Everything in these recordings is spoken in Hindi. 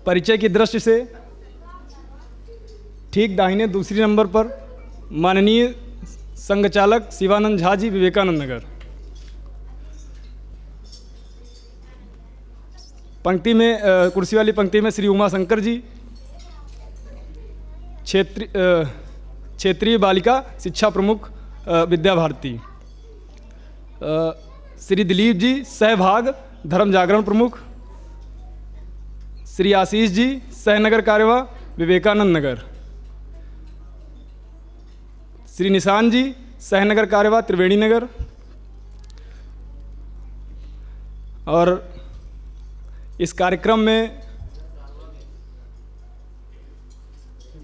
परिचय की दृष्टि से ठीक दाहिने दूसरी नंबर पर माननीय संघ चालक शिवानंद झा जी, विवेकानंद नगर। पंक्ति में कुर्सी वाली पंक्ति में श्री उमा शंकर जी, क्षेत्रीय बालिका शिक्षा प्रमुख विद्या भारती। श्री दिलीप जी, सहभाग धर्म जागरण प्रमुख। श्री आशीष जी, सहनगर कार्यवाह विवेकानंद नगर। श्री निशान जी, सहनगर कार्यवाह त्रिवेणी नगर। और इस कार्यक्रम में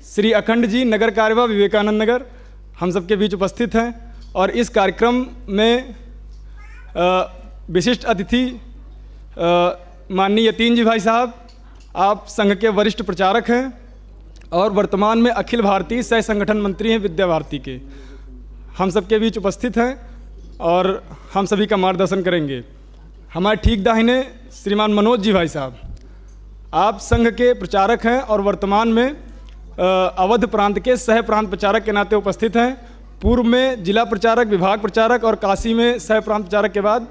श्री अखंड जी, नगर कार्यवाह विवेकानंद नगर, हम सबके बीच उपस्थित हैं। और इस कार्यक्रम में विशिष्ट अतिथि माननीय यतीन जी भाई साहब, आप संघ के वरिष्ठ प्रचारक हैं और वर्तमान में अखिल भारतीय सह संगठन मंत्री हैं विद्या भारती के। हम सबके बीच उपस्थित हैं और हम सभी का मार्गदर्शन करेंगे। हमारे ठीक दाहिने श्रीमान मनोज जी भाई साहब, आप संघ के प्रचारक हैं और वर्तमान में अवध प्रांत के सह प्रांत प्रचारक के नाते उपस्थित हैं। पूर्व में जिला प्रचारक, विभाग प्रचारक और काशी में सह प्रांत प्रचारक के बाद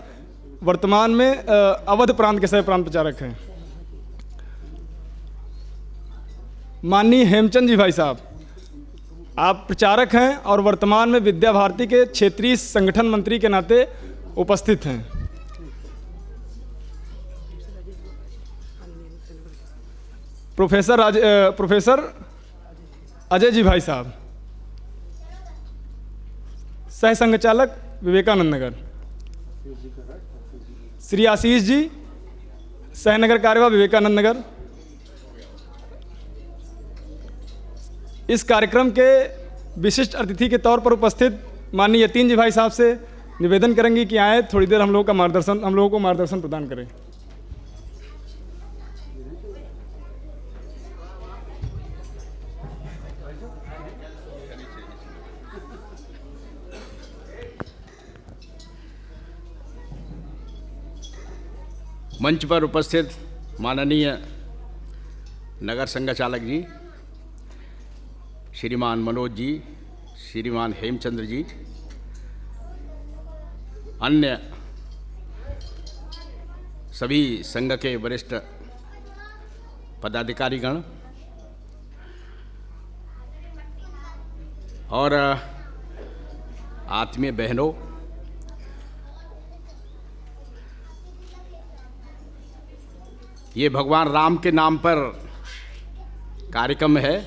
वर्तमान में अवध प्रांत के सह प्रांत प्रचारक हैं। माननीय हेमचंद जी भाई साहब, आप प्रचारक हैं और वर्तमान में विद्या भारती के क्षेत्रीय संगठन मंत्री के नाते उपस्थित हैं। प्रोफेसर अजय जी भाई साहब, सह संघ चालक विवेकानंद नगर। श्री आशीष जी, सहनगर कार्यवाह विवेकानंद नगर। इस कार्यक्रम के विशिष्ट अतिथि के तौर पर उपस्थित माननीय यतीन जी भाई साहब से निवेदन करेंगे कि आए, थोड़ी देर हम लोगों को मार्गदर्शन प्रदान करें। मंच पर उपस्थित माननीय नगर संघ चालक जी, श्रीमान मनोज जी, श्रीमान हेमचंद्र जी, अन्य सभी संघ के वरिष्ठ पदाधिकारीगण और आत्मीय बहनों, ये भगवान राम के नाम पर कार्यक्रम है,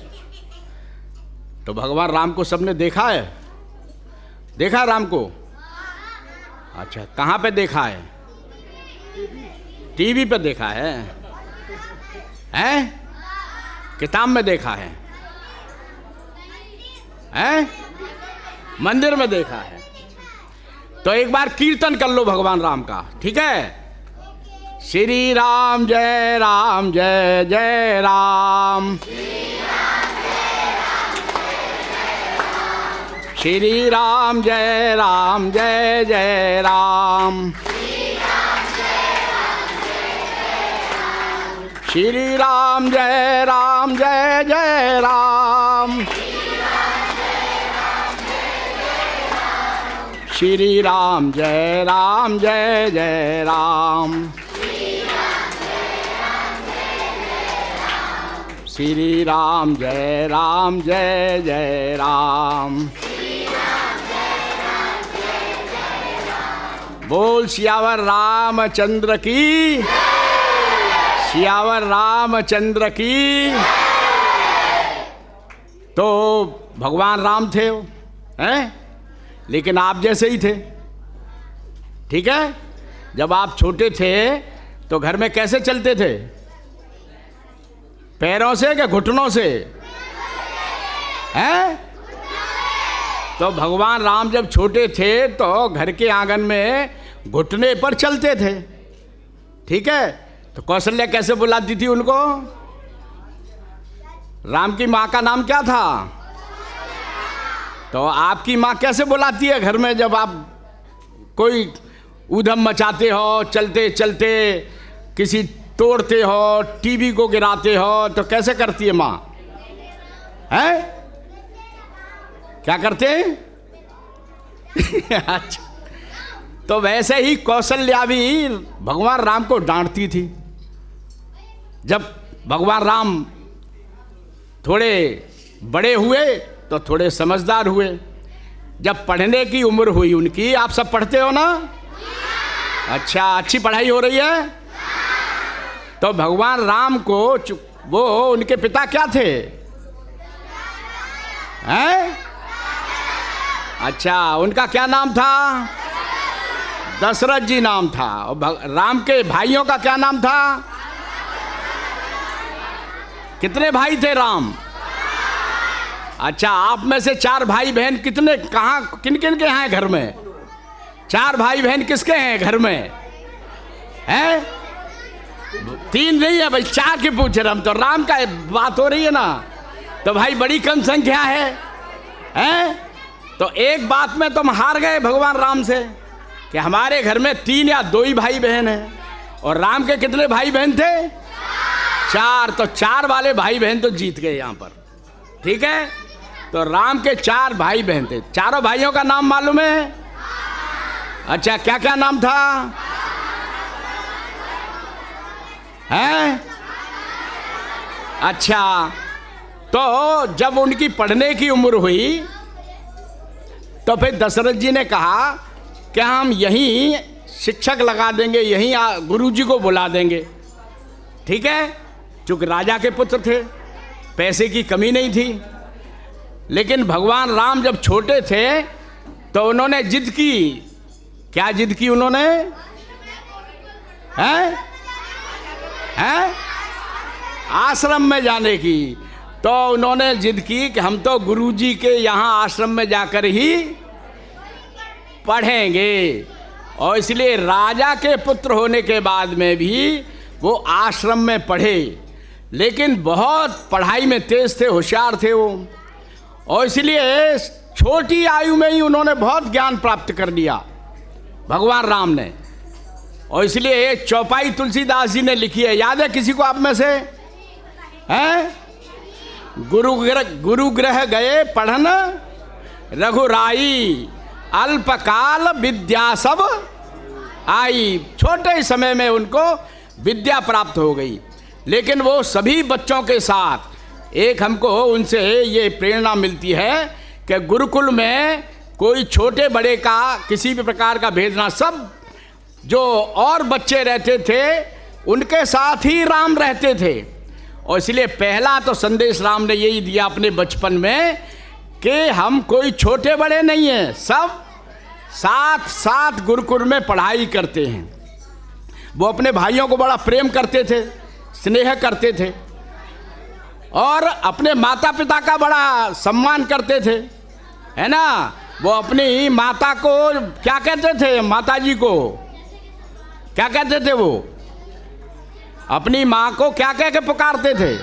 तो भगवान राम को सबने देखा है? देखा है राम को? अच्छा, कहाँ पे देखा है? टीवी पे देखा है? हैं? किताब में देखा है? हैं? मंदिर में देखा है? तो एक बार कीर्तन कर लो भगवान राम का, ठीक है? श्री राम जय राम, जय जय राम। श्री राम जय राम, जय जय राम। श्री राम जय राम, जय जय राम। श्री राम जय राम, जय जय राम। श्री राम जय राम, जय जय राम। बोल सियावर रामचंद्र की, सियावर रामचंद्र की। तो भगवान राम थे वो, हैं? लेकिन आप जैसे ही थे, ठीक है? जब आप छोटे थे तो घर में कैसे चलते थे? पैरों से क्या घुटनों से? हैं? तो भगवान राम जब छोटे थे तो घर के आंगन में घुटने पर चलते थे, ठीक है? तो कौशल्या कैसे बुलाती थी उनको? राम की माँ का नाम क्या था? तो आपकी माँ कैसे बुलाती है घर में जब आप कोई ऊधम मचाते हो, चलते चलते किसी तोड़ते हो, टीवी को गिराते हो, तो कैसे करती है माँ? हैं? क्या करते हैं? अच्छा, तो वैसे ही कौशल्या भी भगवान राम को डांटती थी। जब भगवान राम थोड़े बड़े हुए तो थोड़े समझदार हुए। जब पढ़ने की उम्र हुई उनकी, आप सब पढ़ते हो ना? अच्छा, अच्छी पढ़ाई हो रही है? तो भगवान राम को वो उनके पिता क्या थे? हैं? अच्छा, उनका क्या नाम था? दशरथ जी नाम था। और राम के भाइयों का क्या नाम था? कितने भाई थे राम? अच्छा, आप में से 4 भाई बहन कितने, कहाँ, किन किन के हैं घर में? 4 भाई बहन किसके हैं घर में? हैं? 3 नहीं है भाई, 4 के पूछ रहे हम तो। राम का बात हो रही है ना, तो भाई बड़ी कम संख्या है। हैं? तो एक बात में तुम हार गए भगवान राम से कि हमारे घर में 3 या 2 ही भाई बहन हैं। और राम के कितने भाई बहन थे? 4। तो 4 वाले भाई बहन तो जीत गए यहाँ पर। ठीक है, तो राम के 4 भाई बहन थे। चारों भाइयों का नाम मालूम है? अच्छा, क्या क्या नाम था? हैं? अच्छा, तो जब उनकी पढ़ने की उम्र हुई तो फिर दशरथ जी ने कहा कि हम यहीं शिक्षक लगा देंगे, यहीं गुरुजी को बुला देंगे। ठीक है, चूंकि राजा के पुत्र थे, पैसे की कमी नहीं थी। लेकिन भगवान राम जब छोटे थे तो उन्होंने जिद की। क्या जिद की उन्होंने? हैं? हैं? आश्रम में जाने की। तो उन्होंने जिद की कि हम तो गुरुजी के यहाँ आश्रम में जाकर ही पढ़ेंगे। और इसलिए राजा के पुत्र होने के बाद में भी वो आश्रम में पढ़े। लेकिन बहुत पढ़ाई में तेज थे, होशियार थे वो। और इसलिए छोटी आयु में ही उन्होंने बहुत ज्ञान प्राप्त कर लिया भगवान राम ने। और इसलिए एक चौपाई तुलसीदास जी ने लिखी है, याद है किसी को आप में से? हैं? गुरु ग्रह गए पढ़न रघुराई, अल्पकाल विद्या सब आई। छोटे समय में उनको विद्या प्राप्त हो गई। लेकिन वो सभी बच्चों के साथ एक हमको उनसे ये प्रेरणा मिलती है कि गुरुकुल में कोई छोटे बड़े का किसी भी प्रकार का भेद ना, सब जो और बच्चे रहते थे उनके साथ ही राम रहते थे। और इसलिए पहला तो संदेश राम ने यही दिया अपने बचपन में कि हम कोई छोटे बड़े नहीं हैं, सब साथ साथ गुरुकुल में पढ़ाई करते हैं। वो अपने भाइयों को बड़ा प्रेम करते थे, स्नेह करते थे और अपने माता पिता का बड़ा सम्मान करते थे, है ना। वो अपनी माता को क्या कहते थे? माता जी को क्या कहते थे? वो अपनी माँ को क्या कह के पुकारते थे?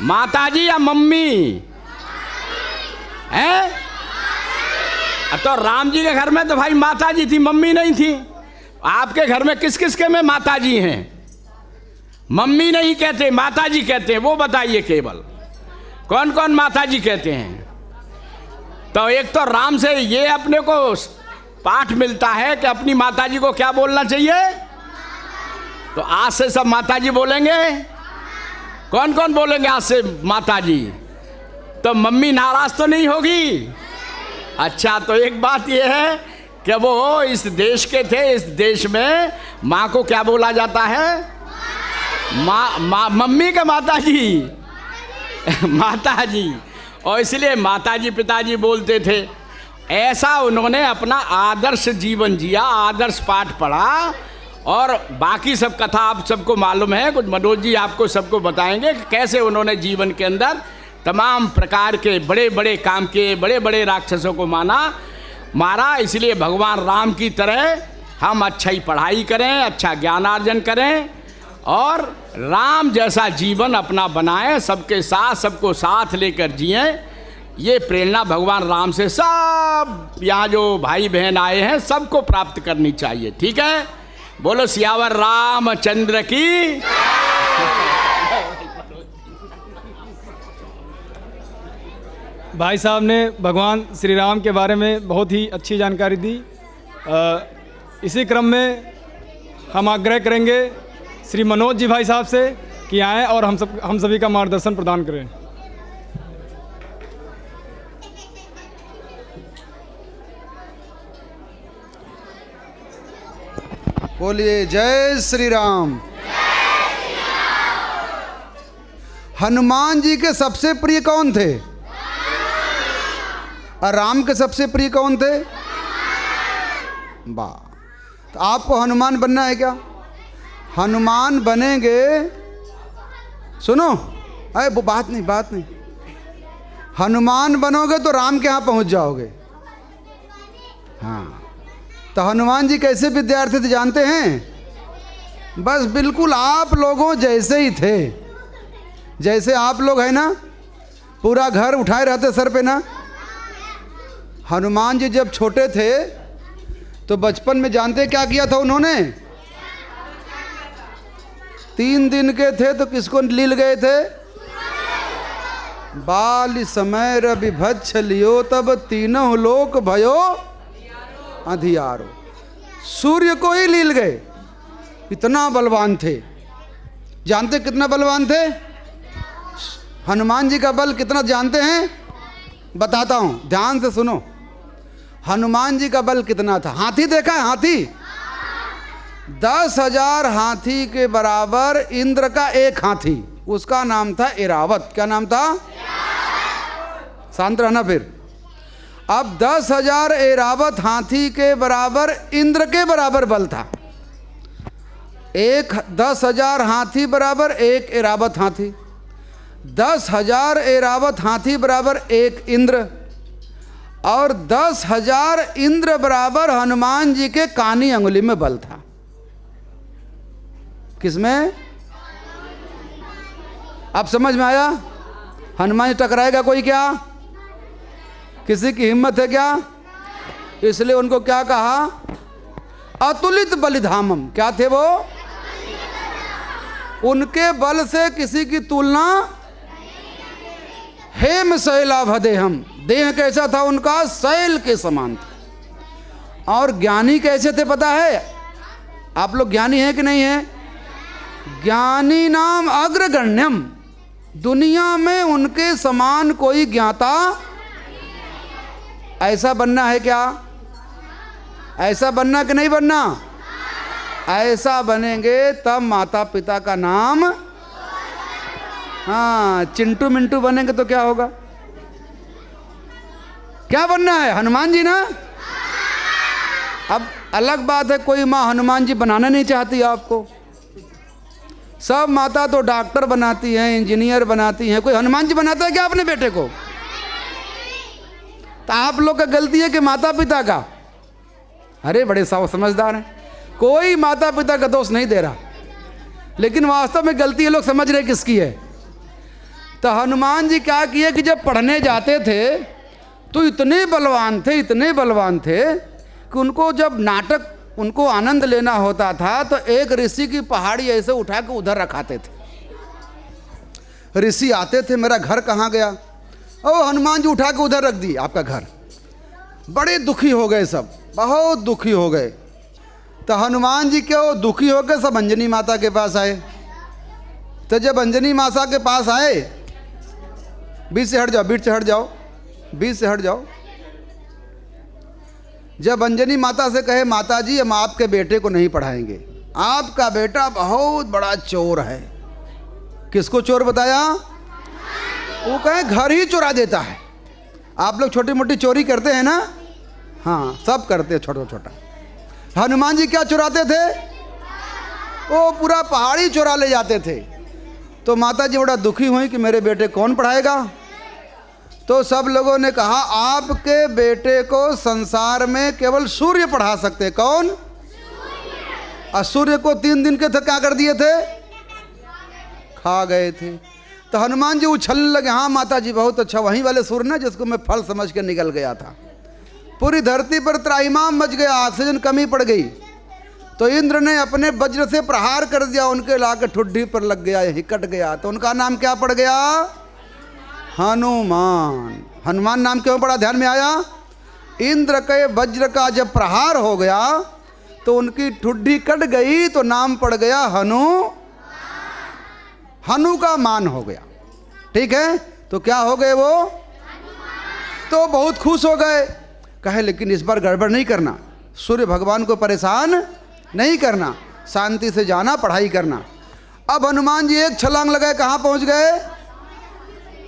माताजी या मम्मी? हैं? तो राम जी के घर में तो भाई माताजी थी, मम्मी नहीं थी। आपके घर में किस किस के में माताजी हैं? मम्मी नहीं कहते, माताजी कहते हैं। वो बताइए केवल कौन कौन माताजी कहते हैं? तो एक तो राम से ये अपने को पाठ मिलता है कि अपनी माताजी को क्या बोलना चाहिए। तो आज से सब माताजी बोलेंगे। कौन कौन बोलेंगे आज से माताजी? तो मम्मी नाराज तो नहीं होगी? अच्छा, तो एक बात यह है कि वो इस देश के थे। इस देश में माँ को क्या बोला जाता है? माँ मम्मी के माताजी माताजी। और इसलिए माताजी पिताजी बोलते थे। ऐसा उन्होंने अपना आदर्श जीवन जिया, आदर्श पाठ पढ़ा। और बाकी सब कथा आप सबको मालूम है, कुछ मनोज जी आपको सबको बताएंगे कि कैसे उन्होंने जीवन के अंदर तमाम प्रकार के बड़े बड़े काम किए, बड़े बड़े राक्षसों को मारा। इसलिए भगवान राम की तरह हम अच्छा ही पढ़ाई करें, अच्छा ज्ञानार्जन करें और राम जैसा जीवन अपना बनाएं, सबके साथ सबको साथ लेकर जिएं। ये प्रेरणा भगवान राम से सब यहाँ जो भाई बहन आए हैं सबको प्राप्त करनी चाहिए। ठीक है, बोलो सियावर रामचंद्र की। भाई साहब ने भगवान श्री राम के बारे में बहुत ही अच्छी जानकारी दी। इसी क्रम में हम आग्रह करेंगे श्री मनोज जी भाई साहब से कि आएँ और हम सभी का मार्गदर्शन प्रदान करें। बोलिए जय श्री राम। हनुमान जी के सबसे प्रिय कौन थे? और राम के सबसे प्रिय कौन थे? वाह। तो आपको हनुमान बनना है क्या? हनुमान बनेंगे, सुनो, अरे वो बात नहीं, हनुमान बनोगे तो राम के यहाँ पहुँच जाओगे। हाँ, तो हनुमान जी कैसे विद्यार्थी थे जानते हैं? बस बिल्कुल आप लोगों जैसे ही थे। जैसे आप लोग हैं ना, पूरा घर उठाए रहते सर पे ना। हनुमान जी जब छोटे थे तो बचपन में जानते क्या किया था उन्होंने? 3 दिन के थे तो किसको लील गए थे? बाल समय रवि भच्छ लियो तब तीनों लोक भयो अंधियारो। सूर्य को ही लील गए, इतना बलवान थे। जानते कितना बलवान थे? हनुमान जी का बल कितना जानते हैं? बताता हूं, ध्यान से सुनो। हनुमान जी का बल कितना था? हाथी देखा है? हाथी 10,000 हाथी के बराबर इंद्र का एक हाथी, उसका नाम था ऐरावत। क्या नाम था? शांत रहना फिर। अब 10,000 ऐरावत हाथी के बराबर इंद्र के बराबर बल था। 10,000 हाथी बराबर एक ऐरावत हाथी, 10,000 ऐरावत हाथी बराबर एक इंद्र, और 10,000 इंद्र बराबर हनुमान जी के कानी अंगुली में बल था। किसमें? अब समझ में आया? हनुमान जी टकराएगा कोई क्या? किसी की हिम्मत है क्या? इसलिए उनको क्या कहा? अतुलित बलिधामम। क्या थे वो? उनके बल से किसी की तुलना। हेम शैलाभदेहम, देह कैसा था उनका? शैल के समान था। और ज्ञानी कैसे थे पता है? आप लोग ज्ञानी हैं कि नहीं है? ज्ञानी नाम अग्रगण्यम, दुनिया में उनके समान कोई ज्ञाता। ऐसा बनना है क्या? ऐसा बनना कि नहीं बनना? ऐसा बनेंगे तब माता पिता का नाम। हाँ, चिंटू मिंटू बनेंगे तो क्या होगा? क्या बनना है? हनुमान जी ना। अब अलग बात है, कोई माँ हनुमान जी बनाना नहीं चाहती आपको। सब माता तो डॉक्टर बनाती हैं, इंजीनियर बनाती हैं। कोई हनुमान जी बनाता है क्या अपने बेटे को? तो आप लोग का गलती है कि माता पिता का। अरे बड़े समझदार हैं, कोई माता पिता का दोष नहीं दे रहा, लेकिन वास्तव में गलती ये लोग समझ रहे किसकी है। तो हनुमान जी क्या किए कि जब पढ़ने जाते थे तो इतने बलवान थे कि उनको जब नाटक उनको आनंद लेना होता था तो एक ऋषि की पहाड़ी ऐसे उठा के उधर रखाते थे। ऋषि आते थे, मेरा घर कहाँ गया? ओ हनुमान जी उठा के उधर रख दी आपका घर। बड़े दुखी हो गए सब, बहुत दुखी हो गए। तो हनुमान जी क्यों दुखी हो गए? सब अंजनी माता के पास आए। तो जब अंजनी माता के पास आए, बीच से हट जाओ। जब अंजनी माता से कहे, माता जी हम आपके बेटे को नहीं पढ़ाएंगे, आपका बेटा बहुत बड़ा चोर है। किसको चोर बताया? वो कहे घर ही चुरा देता है। आप लोग छोटी मोटी चोरी करते हैं ना? हाँ, सब करते हैं छोटा छोटा। हनुमान जी क्या चुराते थे? वो पूरा पहाड़ी चुरा ले जाते थे। तो माता जी बड़ा दुखी हुई कि मेरे बेटे कौन पढ़ाएगा। तो सब लोगों ने कहा आपके बेटे को संसार में केवल सूर्य पढ़ा सकते। कौन? और सूर्य को 3 दिन के थे, क्या कर दिए थे? खा गए थे। तो हनुमान जी उछलने लगे, हाँ माता जी बहुत अच्छा, वहीं वाले सूर्य ना जिसको मैं फल समझ के निकल गया था। पूरी धरती पर त्राहिमाम मच गया, ऑक्सीजन कमी पड़ गई। तो इंद्र ने अपने वज्र से प्रहार कर दिया, उनके लाके ठुड्डी पर लग गया, यही कट गया। तो उनका नाम क्या पड़ गया? हनुमान। हनुमान नाम क्यों पड़ा? ध्यान में आया? इंद्र के वज्र का जब प्रहार हो गया तो उनकी ठुड्डी कट गई, तो नाम पड़ गया हनु। हनु का मान हो गया। ठीक है, तो क्या हो गए वो? तो बहुत खुश हो गए। कहे लेकिन इस बार गड़बड़ नहीं करना, सूर्य भगवान को परेशान नहीं करना, शांति से जाना, पढ़ाई करना। अब हनुमान जी एक छलांग लगाए, कहाँ पहुँच गए?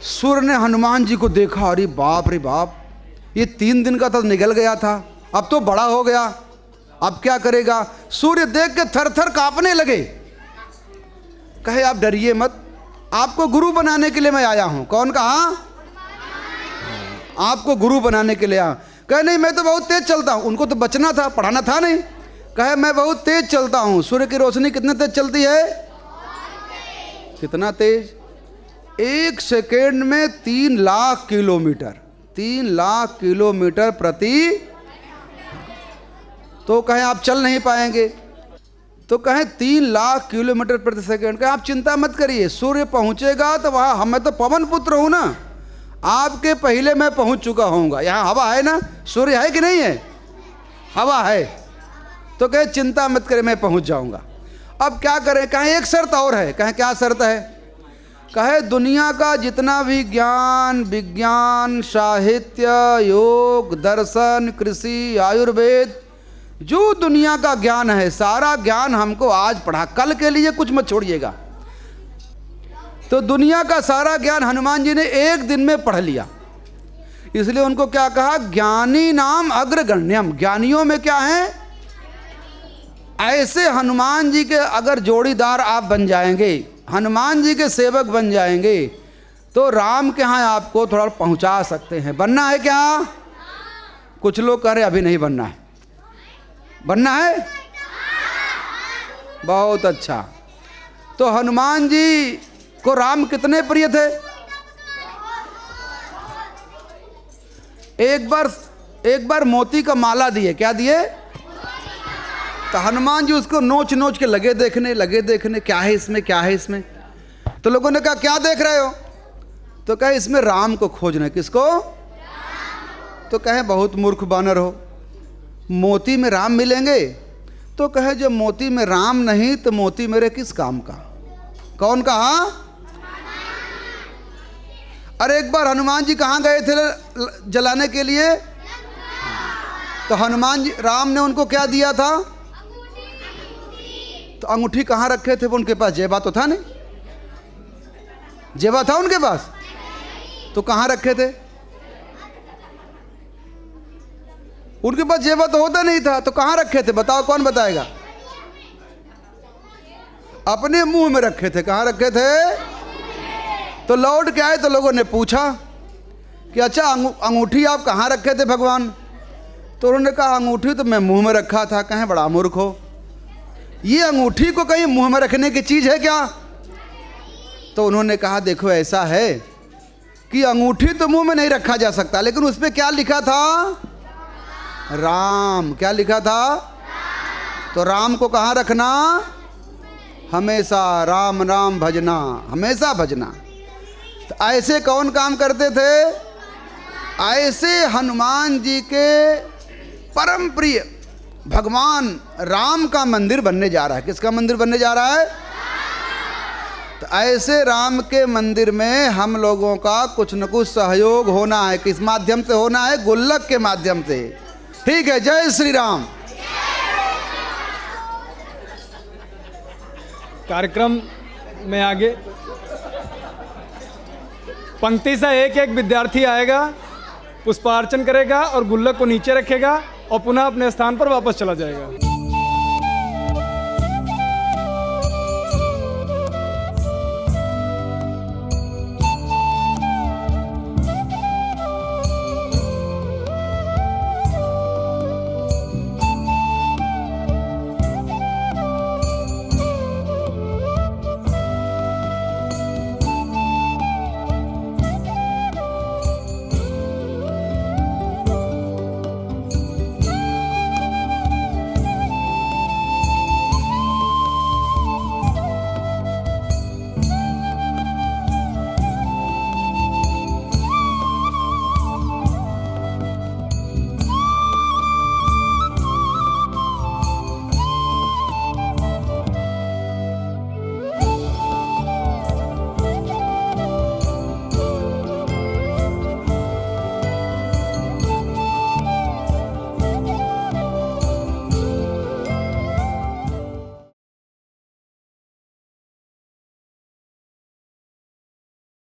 सूर्य ने हनुमान जी को देखा, अरे बाप रे बाप, ये 3 दिन का तो निकल गया था, अब तो बड़ा हो गया, अब क्या करेगा? सूर्य देख के थर थर कांपने लगे। कहे आप डरिए मत, आपको गुरु बनाने के लिए मैं आया हूँ। कौन कहा? आपको गुरु बनाने के लिए आया। कहे नहीं, मैं तो बहुत तेज चलता हूँ। उनको तो बचना था, पढ़ाना था नहीं। कहे मैं बहुत तेज चलता हूँ। सूर्य की रोशनी कितने तेज चलती है? कितना तेज? 1 सेकेंड में 3 लाख किलोमीटर, 3 लाख किलोमीटर प्रति। तो कहें आप चल नहीं पाएंगे। तो कहें 3 लाख किलोमीटर प्रति सेकेंड। कहें आप चिंता मत करिए, सूर्य पहुंचेगा तो वहाँ, हम मैं तो पवन पुत्र हूँ ना, आपके पहले मैं पहुंच चुका होऊंगा। यहाँ हवा है ना, सूर्य है कि नहीं है? हवा है। तो कहे चिंता मत करें, मैं पहुंच जाऊंगा। अब क्या करें? कहें एक शर्त और है। कहें क्या शर्त है? कहे दुनिया का जितना भी ज्ञान, विज्ञान, साहित्य, योग, दर्शन, कृषि, आयुर्वेद, जो दुनिया का ज्ञान है, सारा ज्ञान हमको आज पढ़ा, कल के लिए कुछ मत छोड़िएगा। तो दुनिया का सारा ज्ञान हनुमान जी ने 1 दिन में पढ़ लिया। इसलिए उनको क्या कहा? ज्ञानी नाम अग्रगण्यम। ज्ञानियों में क्या है? ऐसे हनुमान जी के अगर जोड़ीदार आप बन जाएंगे, हनुमान जी के सेवक बन जाएंगे, तो राम के यहाँ आपको थोड़ा पहुँचा सकते हैं। बनना है क्या? कुछ लोग कह रहे अभी नहीं बनना है। बनना है? बहुत अच्छा। तो हनुमान जी को राम कितने प्रिय थे? एक बार मोती का माला दिए। क्या दिए? तो हनुमान जी उसको नोच नोच के लगे देखने, क्या है इसमें, क्या है इसमें। तो लोगों ने कहा क्या देख रहे हो? तो कहे इसमें राम को खोजना है। किसको? तो कहे बहुत मूर्ख बानर हो, मोती में राम मिलेंगे? तो कहे जब मोती में राम नहीं तो मोती मेरे किस काम का? कौन कहा? अरे एक बार हनुमान जी कहाँ गए थे जलाने के लिए? तो हनुमान जी, राम ने उनको क्या दिया था? तो अंगूठी कहाँ रखे थे? वो उनके पास जेबा तो था नहीं, जेबा था उनके पास? तो कहाँ रखे थे? उनके पास जेबा तो होता नहीं था, तो कहाँ रखे थे? बताओ, कौन बताएगा? अपने मुंह में रखे थे। कहाँ रखे थे? तो लौट के आए तो लोगों ने पूछा कि अच्छा अंगूठी आप कहाँ रखे थे भगवान? तो उन्होंने कहा अंगूठी तो मैं मुंह में रखा था। कहें बड़ा मूर्ख हो, ये अंगूठी को कहीं मुंह में रखने की चीज़ है क्या? तो उन्होंने कहा देखो ऐसा है कि अंगूठी तो मुंह में नहीं रखा जा सकता, लेकिन उस पर क्या लिखा था? राम। क्या लिखा था? तो राम को कहाँ रखना? हमेशा राम राम भजना, हमेशा भजना। तो ऐसे कौन काम करते थे? ऐसे हनुमान जी के परम प्रिय भगवान राम का मंदिर बनने जा रहा है। किसका मंदिर बनने जा रहा है? तो ऐसे राम के मंदिर में हम लोगों का कुछ न कुछ सहयोग होना है। किस माध्यम से होना है? गुल्लक के माध्यम से। ठीक है, जय श्री राम। कार्यक्रम में आगे पंक्ति से एक विद्यार्थी आएगा, पुष्पार्चन करेगा और गुल्लक को नीचे रखेगा और पुनः अपने स्थान पर वापस चला जाएगा।